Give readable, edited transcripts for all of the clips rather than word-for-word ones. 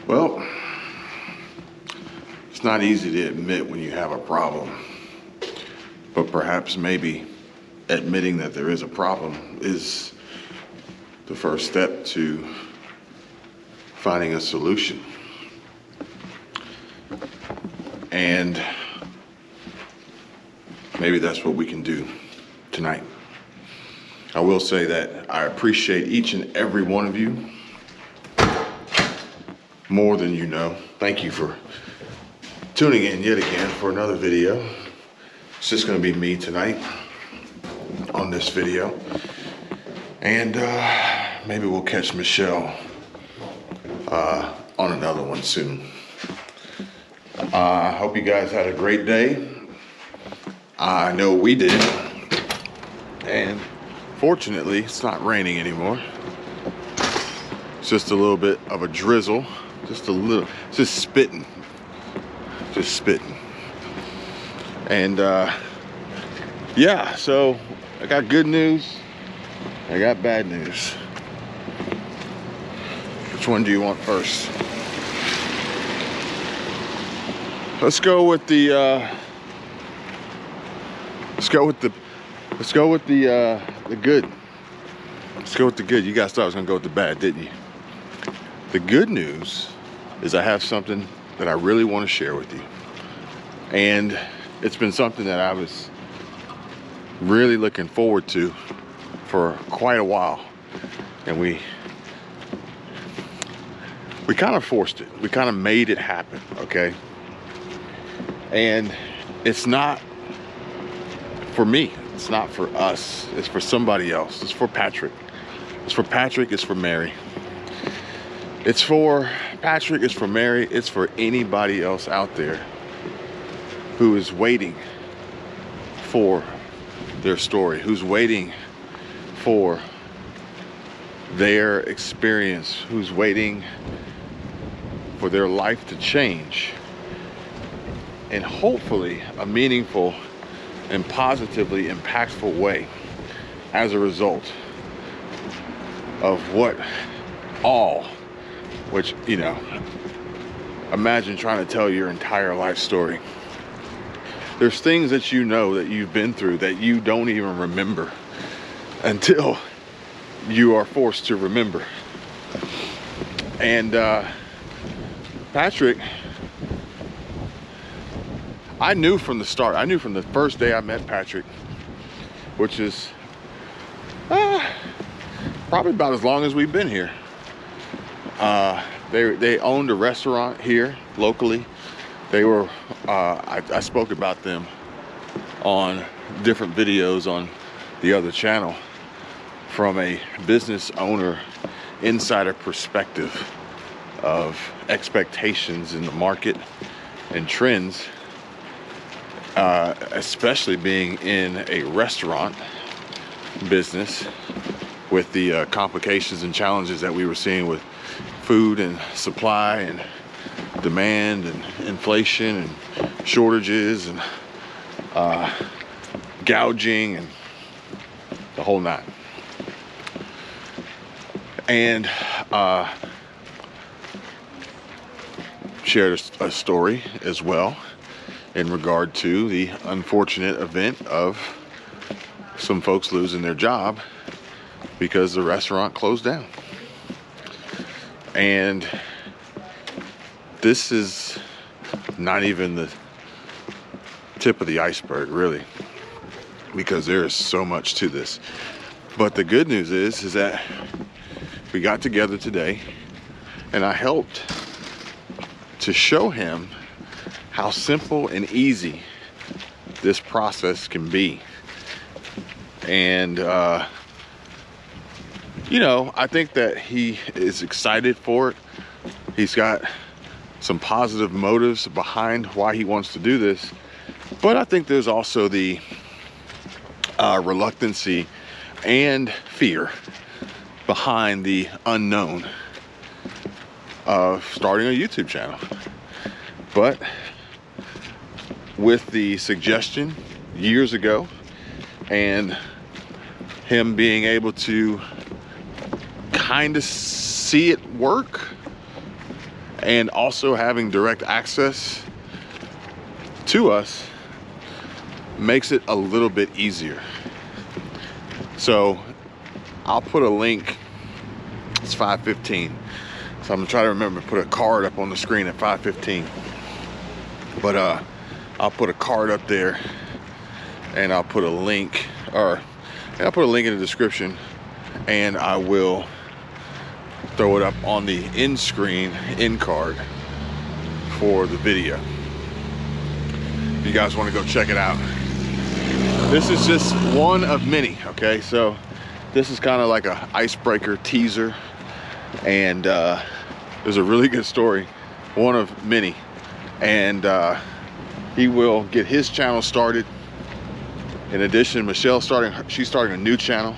Well, it's not easy to admit when you have a problem, but perhaps maybe admitting that there is a problem is the first step to finding a solution. And maybe that's what we can do tonight. I will say that I appreciate each and every one of you more than you know. Thank you for tuning in yet again for another video. It's just gonna be me tonight on this video. And maybe we'll catch Michelle on another one soon. I hope you guys had a great day. I know we did. And fortunately, it's not raining anymore. It's just a little bit of a drizzle. Just a little, just spitting. Just spitting. And yeah, so I got good news. I got bad news. Which one do you want first? Let's go with the good. Let's go with the good. You guys thought I was gonna go with the bad, didn't you? The good news is I have something that I really want to share with you. And it's been something that I was really looking forward to for quite a while. And we kind of forced it. We kind of made it happen, okay? And it's not for me. It's not for us. It's for somebody else. It's for Patrick. It's for Patrick. It's for Mary. It's for Patrick. It's for Mary. It's for anybody else out there who is waiting for their story, who's waiting for their experience, who's waiting for their life to change in hopefully a meaningful and positively impactful way as a result of which, you know, imagine trying to tell your entire life story. There's things that you know that you've been through that you don't even remember until you are forced to remember. And Patrick, I knew from the start, I knew from the first day I met Patrick, which is probably about as long as we've been here. They owned a restaurant here locally. They were, I spoke about them on different videos on the other channel from a business owner insider perspective of expectations in the market and trends, especially being in a restaurant business with the complications and challenges that we were seeing with food and supply and demand and inflation and shortages and gouging and the whole nine. And shared a story as well in regard to the unfortunate event of some folks losing their job because the restaurant closed down. And this is not even the tip of the iceberg, really, because there is so much to this. But the good news is that we got together today and I helped to show him how simple and easy this process can be. And you know, I think that he is excited for it. He's got some positive motives behind why he wants to do this, but I think there's also the reluctancy and fear behind the unknown of starting a YouTube channel. But with the suggestion years ago and him being able to kind of see it work and also having direct access to us makes it a little bit easier. So I'll put a link. It's 5:15, so I'm gonna try to remember to put a card up on the screen at 5:15. But I'll put a card up there, and I'll put a link, in the description, and I will throw it up on the end card for the video. If you guys want to go check it out. This is just one of many, okay? So this is kind of like a icebreaker teaser, and there's a really good story, one of many. And he will get his channel started. In addition, Michelle's she's starting a new channel,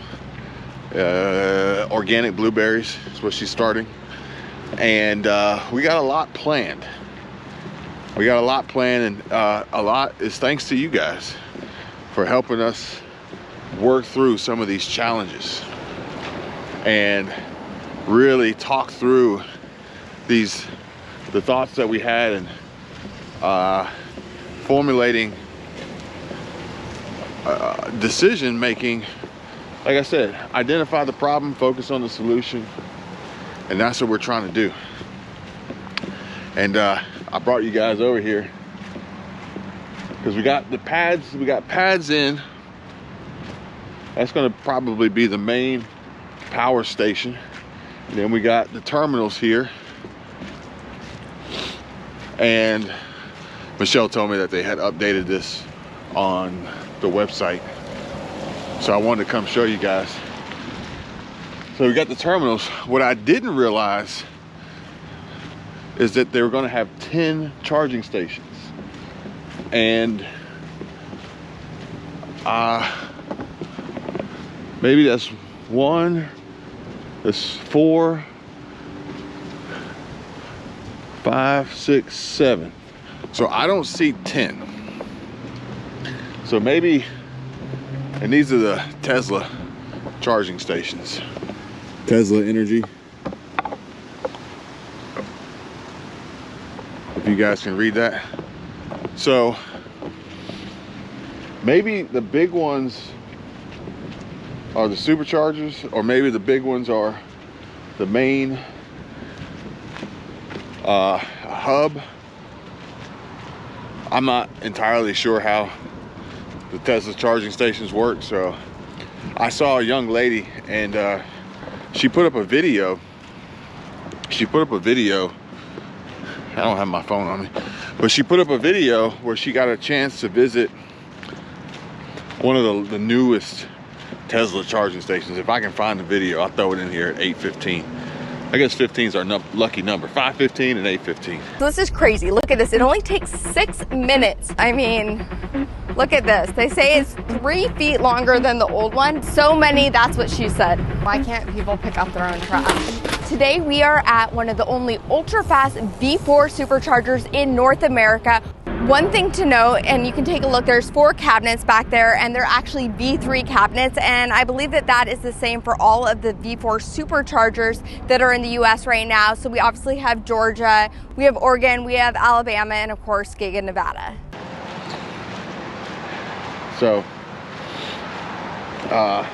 Organic Blueberries is what she's starting. And we got a lot planned. And a lot is thanks to you guys for helping us work through some of these challenges and really talk through the thoughts that we had, and formulating decision making. Like I said, identify the problem, focus on the solution, and that's what we're trying to do. And I brought you guys over here because we got the pads. We got pads in. That's going to probably be the main power station. And then we got the terminals here. And Michelle told me that they had updated this on the website, so I wanted to come show you guys. So we got the terminals. What I didn't realize is that they were going to have 10 charging stations, and maybe that's 1, that's 4, 5, 6, 7. So I don't see 10. So maybe, and these are the Tesla charging stations. Tesla Energy. If you guys can read that. So maybe the big ones are the superchargers, or maybe the big ones are the main hub. I'm not entirely sure how the Tesla charging stations work. So I saw a young lady, and she put up a video. I don't have my phone on me, but she put up a video where she got a chance to visit one of the newest Tesla charging stations. If I can find the video, I'll throw it in here at 8:15. I guess 15 is our lucky number. 5:15 and 8:15. So this is crazy. Look at this. It only takes 6 minutes. I mean, look at this. They say it's 3 feet longer than the old one. So many, that's what she said. Why can't people pick up their own trash? Today we are at one of the only ultra-fast V4 superchargers in North America. One thing to note, and you can take a look, there's 4 cabinets back there, and they're actually V3 cabinets, and I believe that that is the same for all of the V4 superchargers that are in the US right now. So we obviously have Georgia, we have Oregon, we have Alabama, and of course Giga, Nevada. So let's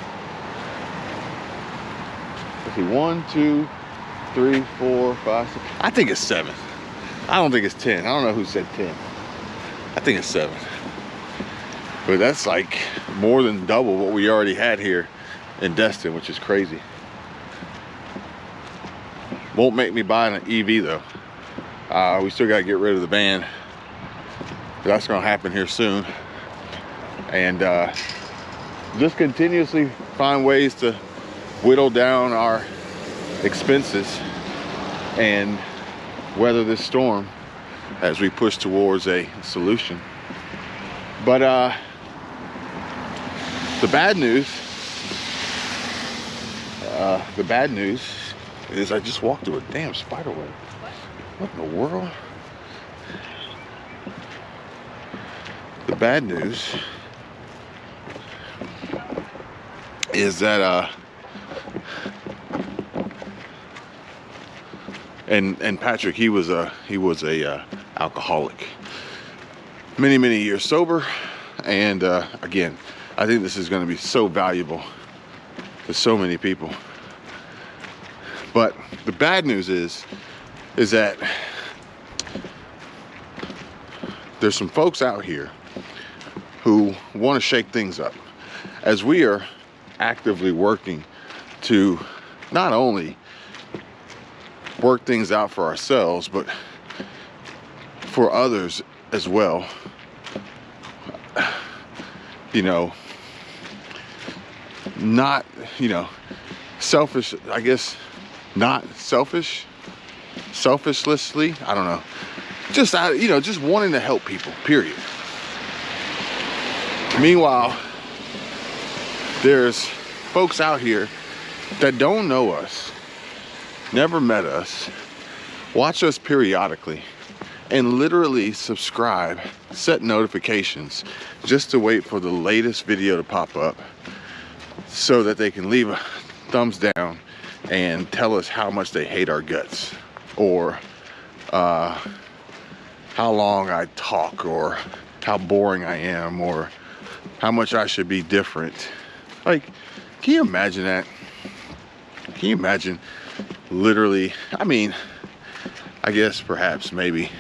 see, 1, 2, 3, 4, 5, 6. I think it's 7. I don't think it's 10. I don't know who said 10. I think it's 7. But that's like more than double what we already had here in Destin, which is crazy. Won't make me buy an EV though. We still got to get rid of the van. That's going to happen here soon. And just continuously find ways to whittle down our expenses and weather this storm as we push towards a solution. But the bad news is I just walked through a damn spider web. What in the world? The bad news is that And Patrick, he was a alcoholic, many years sober. And again, I think this is going to be so valuable to so many people. But the bad news is that there's some folks out here who want to shake things up, as we are actively working to not only work things out for ourselves, but for others as well. You know, not, you know, selfish, I guess, not selfish, selfishlessly, I don't know. Just, you know, just wanting to help people, period. Meanwhile, there's folks out here that don't know us, never met us, watch us periodically, and literally subscribe, set notifications, just to wait for the latest video to pop up so that they can leave a thumbs down and tell us how much they hate our guts, or how long I talk, or how boring I am, or how much I should be different. Like, can you imagine that? Can you imagine literally, I mean, I guess perhaps maybe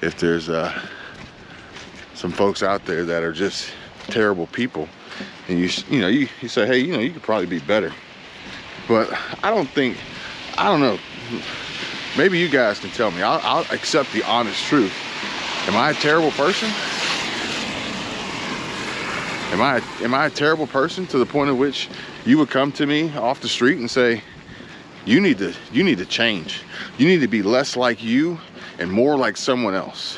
if there's some folks out there that are just terrible people, and you say, hey, you know, you could probably be better. But I don't know, maybe you guys can tell me. I'll accept the honest truth. Am I a terrible person? Am I a terrible person to the point at which you would come to me off the street and say, you need to change. You need to be less like you and more like someone else.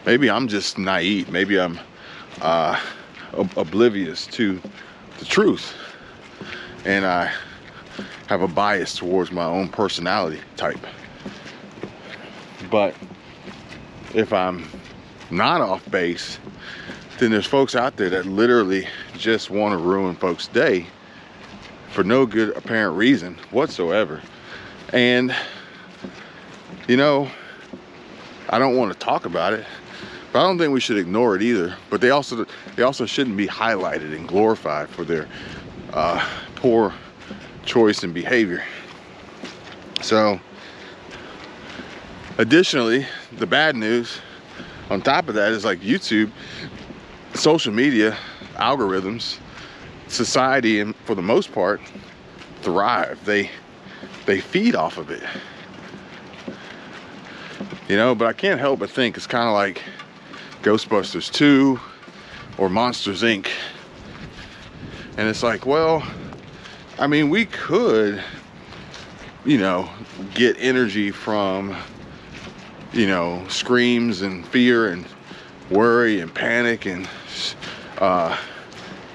Maybe I'm just naive. Maybe I'm oblivious to the truth, and I have a bias towards my own personality type. But if I'm not off base, then there's folks out there that literally just want to ruin folks' day for no good apparent reason whatsoever. And you know, I don't want to talk about it, but I don't think we should ignore it either. But they also shouldn't be highlighted and glorified for their poor choice and behavior. So additionally, the bad news on top of that is, like, YouTube, social media, algorithms, society, and for the most part, thrive. They feed off of it. You know, but I can't help but think it's kind of like Ghostbusters 2 or Monsters Inc. And it's like, well, I mean, we could, you know, get energy from, you know, screams and fear and worry and panic and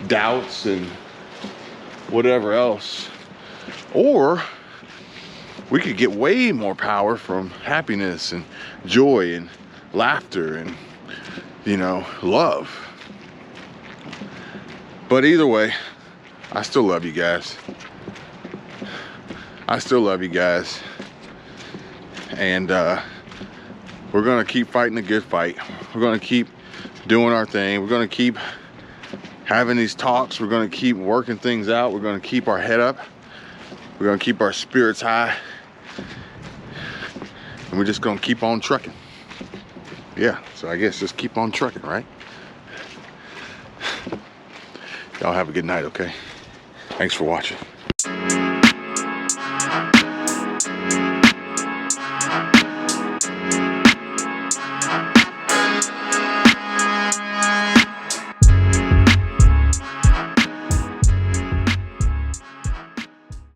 doubts and whatever else. Or we could get way more power from happiness and joy and laughter and, you know, love. But either way, I still love you guys. I still love you guys. And we're gonna keep fighting the good fight. We're gonna keep doing our thing. We're gonna keep having these talks. We're gonna keep working things out. We're gonna keep our head up. We're gonna keep our spirits high. And we're just gonna keep on trucking. Yeah, so I guess just keep on trucking, right? Y'all have a good night, okay? Thanks for watching.